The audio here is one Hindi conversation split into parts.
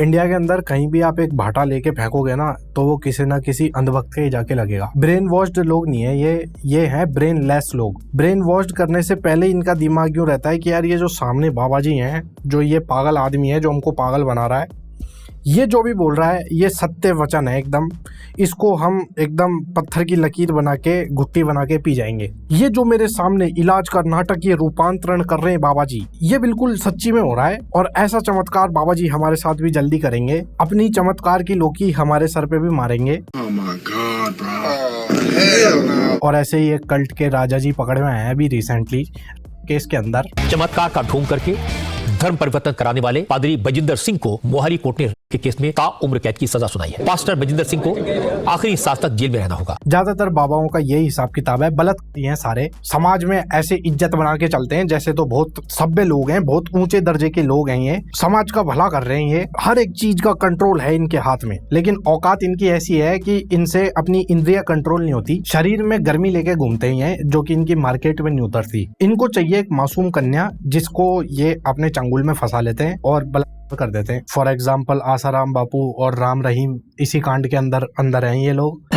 इंडिया के अंदर कहीं भी आप एक भाटा लेके फेंकोगे ना तो वो किसी ना किसी अंधभक्त के ही जाके लगेगा। ब्रेन वॉश्ड लोग नहीं है ये है ब्रेन लेस लोग। ब्रेन वॉश्ड करने से पहले इनका दिमाग यूं रहता है कि यार ये जो सामने बाबा जी हैं, जो ये पागल आदमी है जो हमको पागल बना रहा है, ये जो भी बोल रहा है ये सत्य वचन है एकदम, इसको हम एकदम पत्थर की लकीर बना के घुट्टी बना के पी जाएंगे। ये जो मेरे सामने इलाज का नाटक ये रूपांतरण कर रहे हैं बाबा जी, ये बिल्कुल सच्ची में हो रहा है। और ऐसा चमत्कार बाबा जी हमारे साथ भी जल्दी करेंगे, अपनी चमत्कार की लोकी हमारे सर पे भी मारेंगे। Oh my God, bro. Hell no. और ऐसे ही एक कल्ट के राजा जी पकड़े में आए अभी रिसेंटली केस के अंदर। चमत्कार का ढोंग करके धर्म परिवर्तन कराने वाले पादरी बजिंदर सिंह को मोहाली कोर्ट ने के केस में ताउम्र कैद की सजा सुनाई है। पास्टर बजिंदर सिंह को आखिरी सांस तक जेल में रहना होगा। ज्यादातर बाबाओं का यही हिसाब किताब है, बलत हैं सारे, समाज में ऐसे इज्जत बना के चलते हैं जैसे तो बहुत सभ्य लोग हैं, बहुत ऊंचे दर्जे के लोग हैं, ये समाज का भला कर रहे हैं, ये हर एक चीज का कंट्रोल है इनके हाथ में। लेकिन औकात इनकी ऐसी है कि इनसे अपनी इंद्रिया कंट्रोल नहीं होती, शरीर में गर्मी लेके घूमते हैं जो कि इनकी मार्केट में नहीं उतरती। इनको चाहिए एक मासूम कन्या जिसको ये अपने चंगुल में फंसा लेते हैं और कर देते हैं। फॉर एग्जाम्पल आसाराम बापू और राम रहीम इसी कांड के अंदर हैं ये लोग।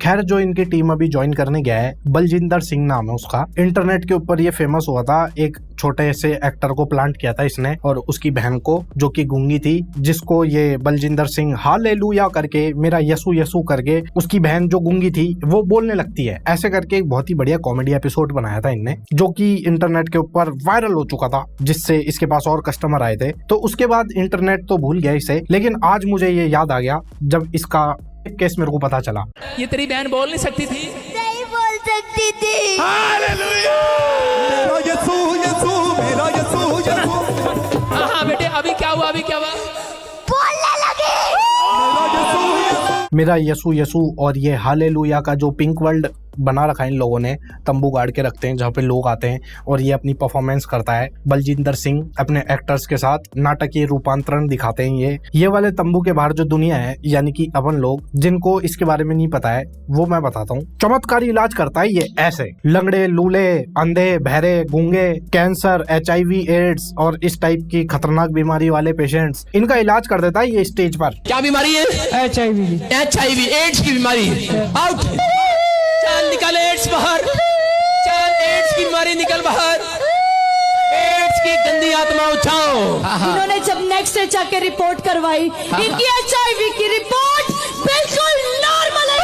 खैर जो इनकी टीम अभी ज्वाइन करने गया है, बलजिंदर सिंह नाम है उसका। इंटरनेट के ऊपर ये फेमस हुआ था, एक छोटे से एक्टर को प्लांट किया था इसने और उसकी बहन को जो कि गूंगी थी, जिसको ये बलजिंदर सिंह हालेलुया करके, मेरा यसु यसु करके, उसकी बहन जो गूंगी थी वो बोलने लगती है। ऐसे करके एक बहुत ही बढ़िया कॉमेडी एपिसोड बनाया था इनने, जो कि इंटरनेट के ऊपर वायरल हो चुका था, जिससे इसके पास और कस्टमर आए थे। तो उसके बाद इंटरनेट तो भूल गया इसे, लेकिन आज मुझे ये याद आ गया जब इसका एक केस मेरे को पता चला। ये तेरी बहन बोल नहीं सकती थी? नहीं बोल सकती थी। हालेलुया! मेरा यसू यसू मेरा यसू यसू। हाँ बेटे, अभी क्या हुआ? बोलने लगी। मेरा यसु यसु और ये हालेलुया का जो पिंक वर्ल्ड बना रखा है इन लोगों ने, तंबू गाड़ के रखते हैं जहाँ पे लोग आते हैं और ये अपनी परफॉर्मेंस करता है। बलजिंदर सिंह अपने एक्टर्स के साथ नाटकीय रूपांतरण दिखाते हैं। ये वाले तंबू के बाहर जो दुनिया है, यानी कि अपन लोग जिनको इसके बारे में नहीं पता है, वो मैं बताता हूँ। चमत्कारी इलाज करता है ये ऐसे, लंगड़े, लूले, अंधे, बहरे, गूंगे, कैंसर, HIV, एड्स और इस टाइप की खतरनाक बीमारी वाले पेशेंट्स, इनका इलाज कर देता है ये स्टेज पर। क्या बीमारी है? HIV, एड्स की बीमारी। आउट, चल निकल एड्स बाहर, चल एड्स की बीमारी निकल बाहर, एड्स की गंदी आत्मा उठाओ। इन्होंने जब नेक्स्ट डे जाके रिपोर्ट करवाई, इनकी HIV की रिपोर्ट बिल्कुल नॉर्मल है।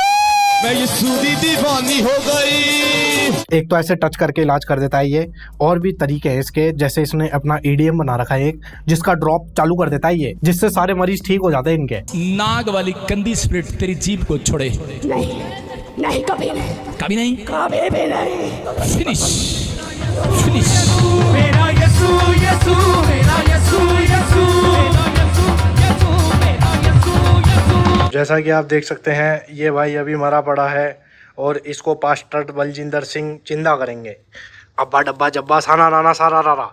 मैं यीशु दी दीवानी हो गई। एक तो ऐसे टच करके इलाज कर देता है ये, और भी तरीके हैं इसके, जैसे इसने अपना EDM बना रखा है एक, जिसका ड्रॉप चालू कर देता है ये, जिससे सारे मरीज ठीक हो जाते हैं इनके। नाग वाली गंदी स्पिरिट तेरी जीभ को छोड़े। नहीं, कभी नहीं, कभी नहीं, कभी भी नहीं। फिनिश। मेरा यसू यसू मेरा यसू यसू मेरा यसू। जैसा कि आप देख सकते हैं ये भाई अभी मरा पड़ा है और इसको पास्टर बलजिंदर सिंह जिंदा करेंगे। अब्बा डब्बा जब्बा साना नाना सारा रारा,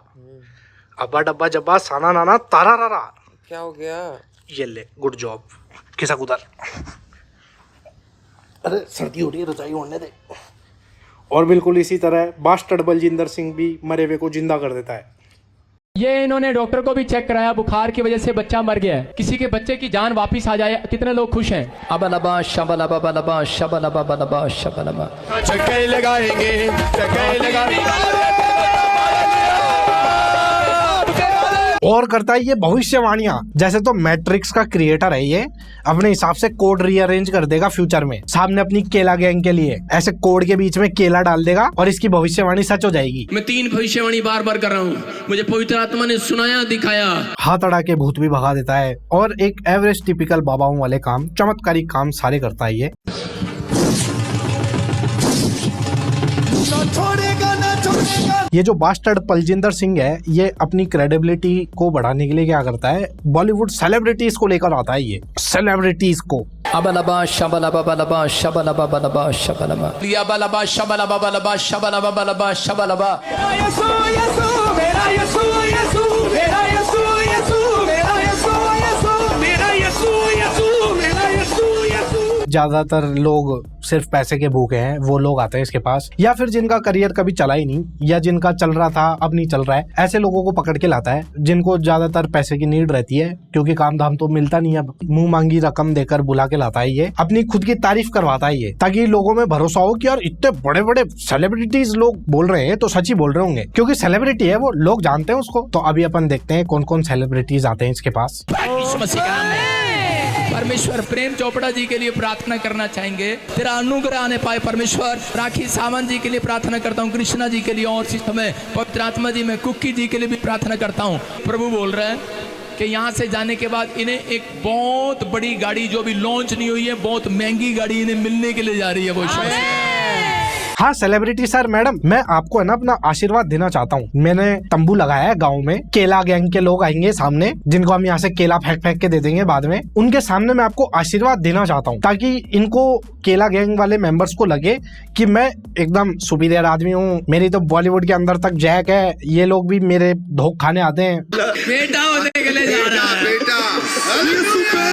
अब्बा डब्बा जब्बा साना नाना तारा रारा। क्या हो गया? ये ले, गुड जॉब खिसक उधर। अरे सर्दी हो रही है, रजाई ओढ़ने दे। और बिल्कुल इसी तरह बास्टर्ड बलजिंदर सिंह भी मरे हुए को जिंदा कर देता है। ये इन्होंने डॉक्टर को भी चेक कराया, बुखार की वजह से बच्चा मर गया है। किसी के बच्चे की जान वापस आ जाए, कितने लोग खुश हैं? अबलबा शबलबा बलबा शबलबा बलबा शबलबा। चक्के लगाएंगे, चक्के लगाएंगे। और करता है ये भविष्यवाणियां, जैसे तो मैट्रिक्स का क्रिएटर है ये, अपने हिसाब से कोड रीअरेंज कर देगा फ्यूचर में, सामने अपनी केला गैंग के लिए ऐसे कोड के बीच में केला डाल देगा और इसकी भविष्यवाणी सच हो जाएगी। मैं 3 भविष्यवाणी बार बार कर रहा हूँ, मुझे पवित्र आत्मा ने सुनाया, दिखाया। हाथ अड़ा के भूत भी भगा देता है और एक एवरेज टिपिकल बाबाओं वाले काम, चमत्कारी काम सारे करता है ये। ये जो बास्टर्ड बलजिंदर सिंह है, ये अपनी क्रेडिबिलिटी को बढ़ाने के लिए क्या करता है, बॉलीवुड सेलिब्रिटीज को लेकर आता है ये, सेलिब्रिटीज को। अबलबा शबलबा बलबा शबलबा बलबा शबलबा लिया बलबा शबलबा बलबा शबलबा बलबा शबलबा। मेरा यसू यसू मेरा यसू यसू मेरा यसू यसू मेरा यसू यसू मेरा यसू यसू मेरा यसू यसू। ज्यादातर लोग सिर्फ पैसे के भूखे हैं वो लोग आते हैं इसके पास, या फिर जिनका करियर कभी चला ही नहीं या जिनका चल रहा था अब नहीं चल रहा है, ऐसे लोगों को पकड़ के लाता है जिनको ज्यादातर पैसे की नीड रहती है क्योंकि काम धाम तो मिलता नहीं है। मुंह मांगी रकम देकर बुला के लाता है, ये अपनी खुद की तारीफ करवाता है ये, ताकि लोगों में भरोसा हो कि यार इतने बड़े बड़े सेलिब्रिटीज लोग बोल रहे हैं तो सच ही बोल रहे होंगे, क्योंकि सेलिब्रिटी है वो, लोग जानते हैं उसको। तो अभी अपन देखते हैं कौन कौन सेलिब्रिटीज आते हैं इसके पास। परमेश्वर प्रेम चोपड़ा जी के लिए प्रार्थना करना चाहेंगे, तेरा अनुग्रह आने पाए परमेश्वर। राखी सावंत जी के लिए प्रार्थना करता हूँ, कृष्णा जी के लिए, और समय पवित्र आत्मा जी मैं कुक्की जी के लिए भी प्रार्थना करता हूँ। प्रभु बोल रहे हैं कि यहाँ से जाने के बाद इन्हें एक बहुत बड़ी गाड़ी जो भी लॉन्च नहीं हुई है, बहुत महंगी गाड़ी इन्हें मिलने के लिए जा रही है वो। हाँ सेलिब्रिटी सर मैडम, मैं आपको है ना अपना आशीर्वाद देना चाहता हूँ। मैंने तंबू लगाया है गांव में, केला गैंग के लोग आएंगे सामने, जिनको हम यहाँ से केला फेंक फेंक के दे देंगे बाद में। उनके सामने मैं आपको आशीर्वाद देना चाहता हूँ ताकि इनको केला गैंग वाले मेंबर्स को लगे कि मैं एकदम सुपीरियर आदमी हूँ, मेरी तो बॉलीवुड के अंदर तक जैक है, ये लोग भी मेरे धोख खाने आते हैं। बेटा होने के लिए जा रहा है बेटा।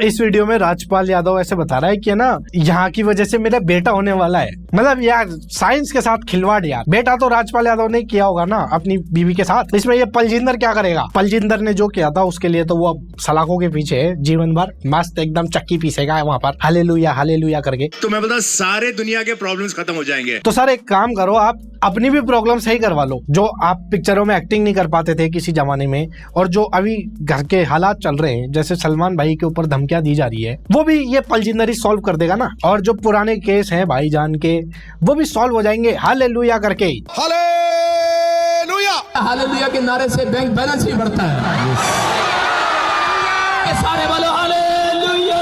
इस वीडियो में राजपाल यादव ऐसे बता रहा है कि ना यहाँ की वजह से मेरा बेटा होने वाला है। मतलब यार साइंस के साथ खिलवाड़ यार। बेटा तो राजपाल यादव ने किया होगा ना अपनी बीवी के साथ, इसमें ये पलजिंदर क्या करेगा? पलजिंदर ने जो किया था उसके लिए तो वो अब सलाखों के पीछे है जीवन भर, मस्त एकदम चक्की पीसेगा वहाँ पर हालेलुया करके। तो मैं बता सारे दुनिया के प्रॉब्लम्स खत्म हो जाएंगे। तो सर एक काम करो, आप अपनी भी प्रॉब्लम सही करवा लो। जो आप पिक्चरों में एक्टिंग नहीं कर पाते थे किसी जमाने में, और जो अभी घर के हालात चल रहे हैं जैसे सलमान भाई के ऊपर धमकियां दी जा रही है, वो भी ये पलजिंदरी सॉल्व कर देगा ना। और जो पुराने केस हैं भाईजान के वो भी सॉल्व हो जाएंगे हालेलुया करके। हालेलुया के नारे से बैंक बैलेंस भी बढ़ता है। सारे बोलो हालेलुया।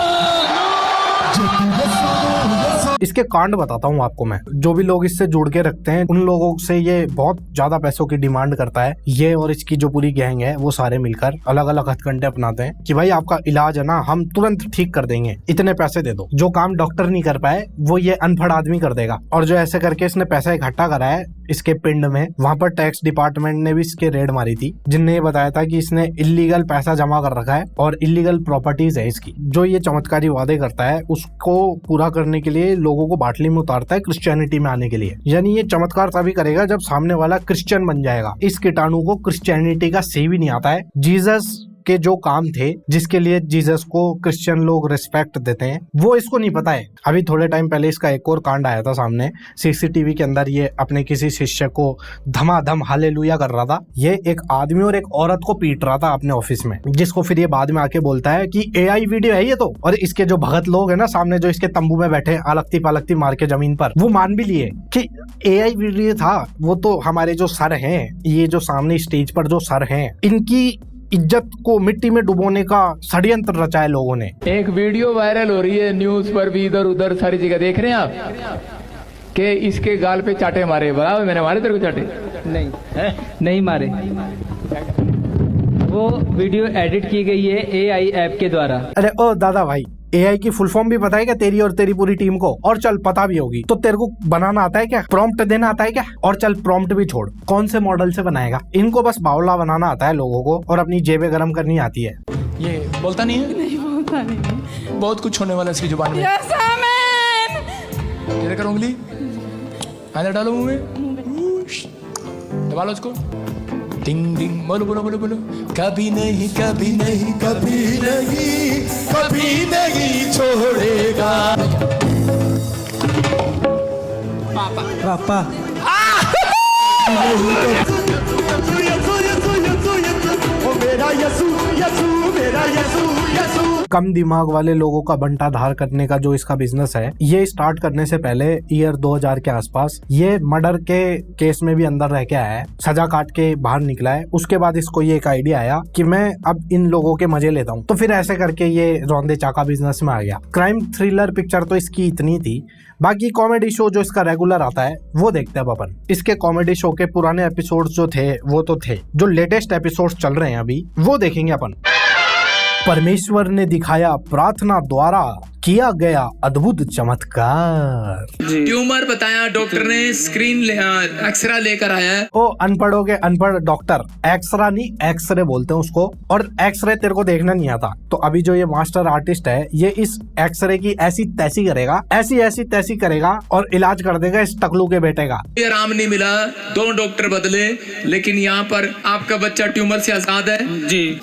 इसके कांड बताता हूँ आपको मैं। जो भी लोग इससे जुड़ के रखते हैं उन लोगों से ये बहुत ज्यादा पैसों की डिमांड करता है। ये और इसकी जो पूरी गैंग है वो सारे मिलकर अलग अलग हथकंडे अपनाते हैं कि भाई आपका इलाज है ना हम तुरंत ठीक कर देंगे, इतने पैसे दे दो। जो काम डॉक्टर नहीं कर पाए वो ये अनपढ़ आदमी कर देगा। और जो ऐसे करके इसने पैसा इकट्ठा करा है इसके पिंड में, वहाँ पर टैक्स डिपार्टमेंट ने भी इसके रेड मारी थी, जिनने ये बताया था कि इसने इलीगल पैसा जमा कर रखा है और इलीगल प्रॉपर्टीज है इसकी। जो ये चमत्कारी वादे करता है उसको पूरा करने के लिए लोगों को बाटली में उतारता है क्रिश्चियनिटी में आने के लिए। यानी ये चमत्कार तभी करेगा जब सामने वाला क्रिश्चियन बन जाएगा। इस कीटाणु को क्रिश्चियनिटी का सी भी नहीं आता है। जीसस के जो काम थे जिसके लिए जीसस को क्रिश्चियन लोग रिस्पेक्ट देते हैं वो इसको नहीं पता है। अभी थोड़े टाइम पहले इसका एक और कांड आया था सामने, सीसीटीवी के अंदर ये अपने किसी शिष्य को धमाधम हालेलुया कर रहा था। ये एक आदमी और एक औरत को पीट रहा था अपने ऑफिस में, जिसको फिर ये बाद में आके बोलता है कि एआई वीडियो है ये तो। और इसके जो भगत लोग है ना सामने जो इसके तंबू में बैठे अलगती पलगती मार के जमीन पर, वो मान भी लिए कि एआई वीडियो था। वो तो हमारे जो सर हैं, ये जो सामने स्टेज पर जो सर हैं, इनकी इज्जत को मिट्टी में डुबोने का षड्यंत्र रचा है लोगों ने। एक वीडियो वायरल हो रही है न्यूज पर भी, इधर उधर सारी जगह देख रहे हैं आप कि इसके गाल पे चाटे मारे। बराबर मैंने मारे तेरे को चाटे? नहीं मारे। वो वीडियो एडिट की गई है एआई ऐप के द्वारा। अरे ओ दादा भाई, एआई की फुल फॉर्म भी पता है क्या तेरी और तेरी पूरी टीम को? और चल पता भी होगी तो तेरे को बनाना आता है क्या? प्रॉम्प्ट देना आता है क्या? और चल प्रॉम्प्ट भी छोड़, कौन से मॉडल से बनाएगा? इनको बस बावला बनाना आता है लोगों को और अपनी जेबें गरम करनी आती है। ये बोलता नहीं है? नहीं बोलता नहीं। बहुत कुछ होने वाला है इसकी जुबान में। इधर कर उंगली, अंदर डालो मुंह में, दबा लो उसको। डिंग डिंग बोलो बोलो बोलो बोलो। कभी नहीं कभी नहीं कभी नहीं कभी नहीं छोड़ेगा पापा पापा। कम दिमाग वाले लोगों का बंटा धार करने का जो इसका बिजनेस है, ये स्टार्ट करने से पहले ईयर 2000 के आसपास ये मर्डर के केस में भी अंदर रह के आया है, सजा काट के बाहर निकला है। उसके बाद इसको ये एक आइडिया आया कि मैं अब इन लोगों के मजे लेता हूँ, तो फिर ऐसे करके ये रौंदे चाका बिजनेस में आ गया। क्राइम थ्रिलर पिक्चर तो इसकी इतनी थी, बाकी कॉमेडी शो जो इसका रेगुलर आता है वो देखते हैं अपन। इसके कॉमेडी शो के पुराने एपिसोड जो थे वो तो थे, जो लेटेस्ट एपिसोड चल रहे हैं अभी वो देखेंगे अपन। परमेश्वर ने दिखाया प्रार्थना द्वारा किया गया अद्भुत चमत्कार। ट्यूमर बताया डॉक्टर ने, स्क्रीन एक्सरा लेकर आया है। ओ अनपढ़ों के अनपढ़ डॉक्टर, एक्सरा नहीं एक्सरे बोलते हैं उसको, और एक्सरे तेरे को देखना नहीं आता। तो अभी जो ये मास्टर आर्टिस्ट है ये इस एक्सरे की ऐसी तैसी करेगा, ऐसी तैसी करेगा और इलाज कर देगा इस टकलू के बेटे का। आराम नहीं मिला, 2 डॉक्टर बदले, लेकिन यहाँ पर आपका बच्चा ट्यूमर से आजाद है। जी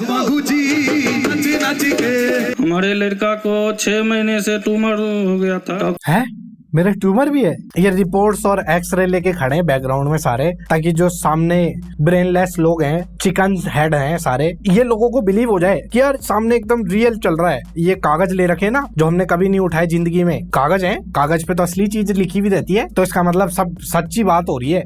हमारे लड़का को 6 महीने से ट्यूमर हो गया था। है मेरे ट्यूमर भी है। ये रिपोर्ट्स और एक्सरे लेके खड़े हैं बैकग्राउंड में सारे, ताकि जो सामने ब्रेनलेस लोग हैं, चिकन हेड हैं सारे, ये लोगों को बिलीव हो जाए कि यार सामने एकदम रियल चल रहा है। ये कागज ले रखे ना जो हमने कभी नहीं उठाए जिंदगी में, कागज है, कागज पे तो असली चीज लिखी भी रहती है, तो इसका मतलब सब सच्ची बात हो रही है।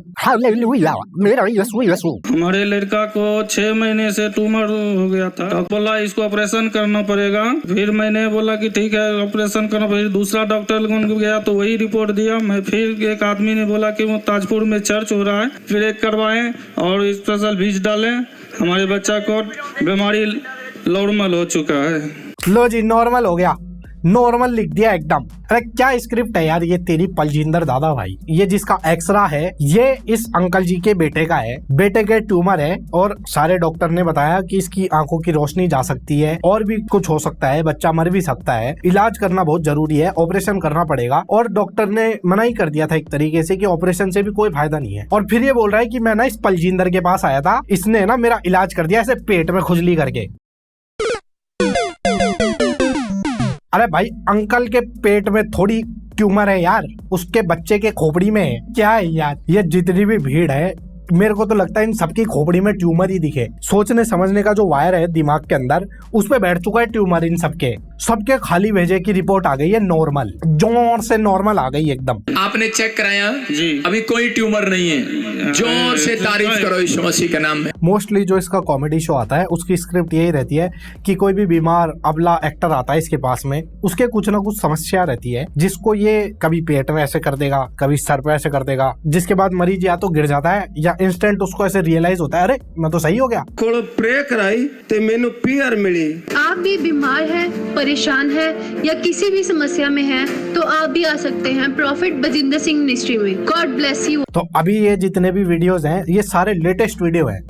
हमारे लड़का को 6 महीने से ट्यूमर हो गया था। तो बोला इसको ऑपरेशन करना पड़ेगा। फिर मैंने बोला कि ठीक है ऑपरेशन करना। फिर दूसरा डॉक्टर गया तो वही रिपोर्ट दिया। मैं फिर एक आदमी ने बोला कि वो ताजपुर में चर्च हो रहा है, फिर एक करवाएं और स्पेशल बीज डालें। हमारे बच्चा को बीमारी नॉर्मल हो चुका है। लो जी नॉर्मल हो गया, नॉर्मल लिख दिया एकदम। अरे क्या स्क्रिप्ट है यार ये तेरी पलजिंदर दादा भाई। ये जिसका एक्सरा है ये इस अंकल जी के बेटे का है, बेटे के ट्यूमर है, और सारे डॉक्टर ने बताया कि इसकी आंखों की रोशनी जा सकती है और भी कुछ हो सकता है, बच्चा मर भी सकता है, इलाज करना बहुत जरूरी है, ऑपरेशन करना पड़ेगा। और डॉक्टर ने मना ही कर दिया था एक तरीके से कि ऑपरेशन से भी कोई फायदा नहीं है। और फिर ये बोल रहा है कि मैं ना इस पलजिंदर के पास आया था, इसने ना मेरा इलाज कर दिया ऐसे पेट में खुजली करके। अरे भाई अंकल के पेट में थोड़ी ट्यूमर है यार, उसके बच्चे के खोपड़ी में है। क्या है यार ये जितनी भी भीड़ है, मेरे को तो लगता है इन सबकी खोपड़ी में ट्यूमर ही दिखे। सोचने समझने का जो वायर है दिमाग के अंदर उस पे बैठ चुका है ट्यूमर इन सबके खाली भेजे की रिपोर्ट आ गई है नॉर्मल, जोर से नॉर्मल आ गई एकदम। आपने चेक कराया जी, अभी कोई ट्यूमर नहीं है। जोर से तारीफ करो यीशु मसीह के नाम में। मोस्टली जो इसका कॉमेडी शो आता है उसकी स्क्रिप्ट यही रहती है कि कोई भी बीमार अबला एक्टर आता है इसके पास में, उसके कुछ ना कुछ समस्या रहती है जिसको ये कभी पेट में ऐसे कर देगा, कभी सर पे ऐसे कर देगा, जिसके बाद मरीज या तो गिर जाता है या इंस्टेंट उसको ऐसे रियलाइज होता है अरे मैं तो सही हो गया। कोई प्रे कराई ते मेनू पीआर मिली। आप भी बीमार हैं, परेशान है या किसी भी समस्या में हैं तो आप भी आ सकते हैं प्रॉफिट बजिंदर सिंह मिनिस्ट्री में। God bless you. तो अभी ये जितने भी वीडियोस हैं ये सारे लेटेस्ट वीडियो हैं,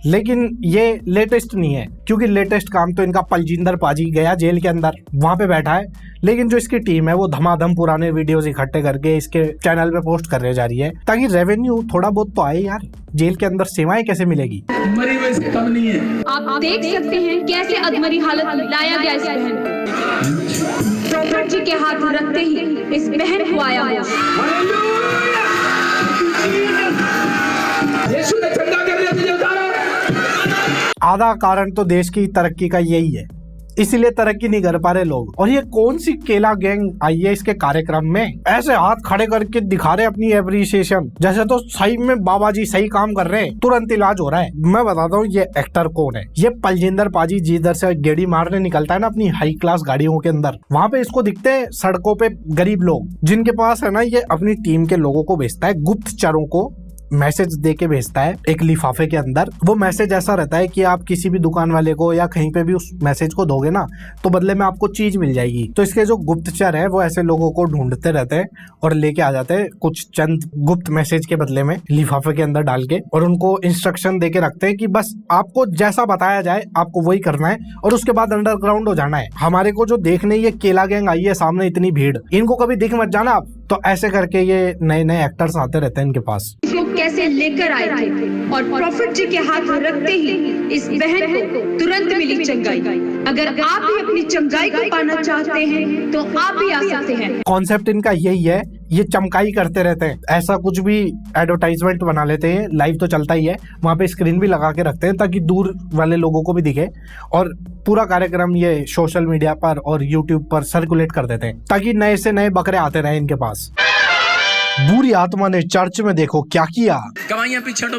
लेकिन ये लेटेस्ट नहीं है क्योंकि लेटेस्ट काम तो इनका पलजिंदर पाजी गया जेल के अंदर, वहां पे बैठा है। लेकिन जो इसकी टीम है वो धमाधम पुराने वीडियोस इकट्ठे करके इसके चैनल पे पोस्ट करने जा रही है ताकि रेवेन्यू थोड़ा बहुत तो आए यार। जेल के अंदर सेवाएं कैसे मिलेगी? मरी हुई से कम नहीं है। आप देख सकते हैं कैसे अधमरी हालत में लाया गया इस बहन को। प्रॉफिट जी के हाथ रखते ही इस बहन को आया हुआ। यीशु ने ठंडा कर दिया तुझे उतारा। आधा कारण तो देश की तरक्की का यही है, इसीलिए तरक्की नहीं कर पा रहे लोग। और ये कौन सी केला गैंग आई है इसके कार्यक्रम में, ऐसे हाथ खड़े करके दिखा रहे अपनी एप्रिसिएशन, जैसे तो सही में बाबा जी सही काम कर रहे हैं, तुरंत इलाज हो रहा है। मैं बताता हूँ ये एक्टर कौन है। ये पलजिंदर पाजी जिधर से गेड़ी मारने निकलता है ना अपनी हाई क्लास गाड़ियों के अंदर, वहां पे इसको दिखते हैं सड़कों पे गरीब लोग जिनके पास है ना, ये अपनी टीम के लोगों को भेजता है, गुप्तचरों को मैसेज दे के भेजता है एक लिफाफे के अंदर। वो मैसेज ऐसा रहता है कि आप किसी भी दुकान वाले को या कहीं पे भी उस मैसेज को दोगे ना तो बदले में आपको चीज मिल जाएगी। तो इसके जो गुप्तचर है वो ऐसे लोगों को ढूंढते रहते हैं और लेके आ जाते हैं कुछ चंद गुप्त मैसेज के बदले में लिफाफे के अंदर डाल के, और उनको इंस्ट्रक्शन दे के रखते हैं कि बस आपको जैसा बताया जाए आपको वही करना है और उसके बाद अंडरग्राउंड हो जाना है। हमारे को जो देखने ये केला गैंग आई है सामने इतनी भीड़, इनको कभी दिख मत जाना आप। तो ऐसे करके ये नए नए एक्टर्स आते रहते हैं इनके पास। कैसे लेकर आए थे और प्रॉफिट जी के हाथ रखते ही इस बहन को तुरंत मिली चंगाई। अगर आप भी अपनी चंगाई को पाना चाहते हैं तो आप भी आ सकते हैं। कॉन्सेप्ट इनका यही है, ये चमकाई करते रहते हैं, ऐसा कुछ भी एडवर्टाइजमेंट बना लेते हैं, लाइव तो चलता ही है, वहां पे स्क्रीन भी लगा के रखते हैं ताकि दूर वाले लोगों को भी दिखे, और पूरा कार्यक्रम ये सोशल मीडिया पर और यूट्यूब पर सर्कुलेट कर देते हैं ताकि नए से नए बकरे आते रहे इनके पास। बुरी आत्मा ने चर्च में देखो क्या किया। गवाहियां पीछे हटो,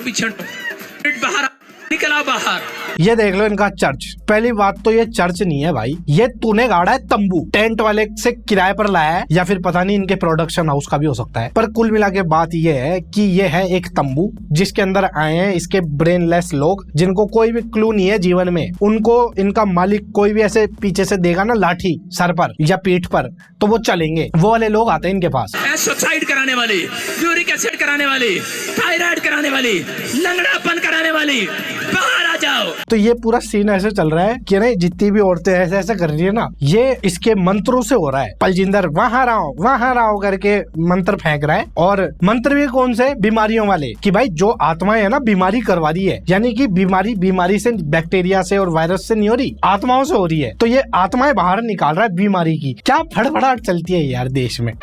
बाहर निकला बाहर। ये देख लो इनका चर्च। पहली बात तो ये चर्च नहीं है भाई, ये तूने गाड़ा है तंबू, टेंट वाले से किराए पर लाया है या फिर पता नहीं इनके प्रोडक्शन हाउस का भी हो सकता है। पर कुल मिला के बात ये है कि ये है एक तंबू जिसके अंदर आए हैं इसके ब्रेनलेस लोग, जिनको कोई भी क्लू नहीं है जीवन में। उनको इनका मालिक कोई भी ऐसे पीछे से देगा ना लाठी सर पर या पीठ पर तो वो चलेंगे, वो वाले लोग आते हैं इनके पास। सुसाइड कराने वाली, यूरिक एसिड कराने वाली, थायराइड कराने वाली, लंगड़ापन कराने वाली, बाहर आ जाओ। तो ये पूरा सीन ऐसे चल रहा है कि नहीं, जितनी भी औरतें ऐसे ऐसे कर रही है ना, ये इसके मंत्रों से हो रहा है। पलजिंदर वहां रहो करके मंत्र फेंक रहा है। और मंत्र भी कौन से? बीमारियों वाले, कि भाई जो आत्माएं है ना बीमारी करवा रही है, यानी कि बीमारी से, बैक्टीरिया से और वायरस से नहीं हो रही, आत्माओं से हो रही है। तो ये आत्माएं बाहर निकाल रहा है बीमारी की। क्या फड़फड़ाहट चलती है यार देश में।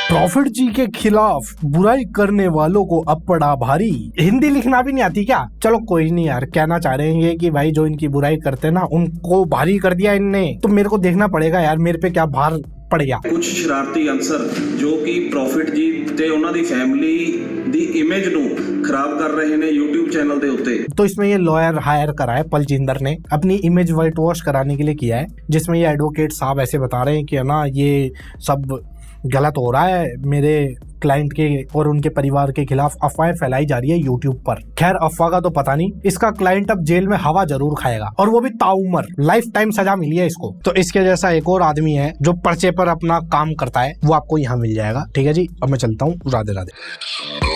प्रॉफिट जी के खिलाफ बुराई करने वालों को अब पड़ा भारी। हिंदी लिखना भी नहीं आती क्या? चलो कोई नहीं यार, कहना चाह रहे हैं कि भाई जो इनकी बुराई करते हैं ना उनको भारी कर दिया इनने, तो मेरे को देखना पड़ेगा यार मेरे पे क्या भार पड़ गया। कुछ शरारती अंसर जो कि प्रॉफिट जी ते उन्हां दी फैमिली दी इमेज नू खराब कर रहे ने YouTube चैनल दे उत्ते। तो इसमें ये लॉयर हायर करा है पलजिंदर ने, अपनी इमेज वाइट वॉश कराने के लिए किया है, जिसमें ये एडवोकेट साहब ऐसे बता रहे हैं कि ना ये सब गलत हो रहा है, मेरे क्लाइंट के और उनके परिवार के खिलाफ अफवाहें फैलाई जा रही है यूट्यूब पर। खैर अफवाह का तो पता नहीं, इसका क्लाइंट अब जेल में हवा जरूर खाएगा, और वो भी ताउम्र, लाइफ टाइम सजा मिली है इसको। तो इसके जैसा एक और आदमी है जो पर्चे पर अपना काम करता है, वो आपको यहाँ मिल जाएगा। ठीक है जी, अब मैं चलता हूँ, राधे राधे।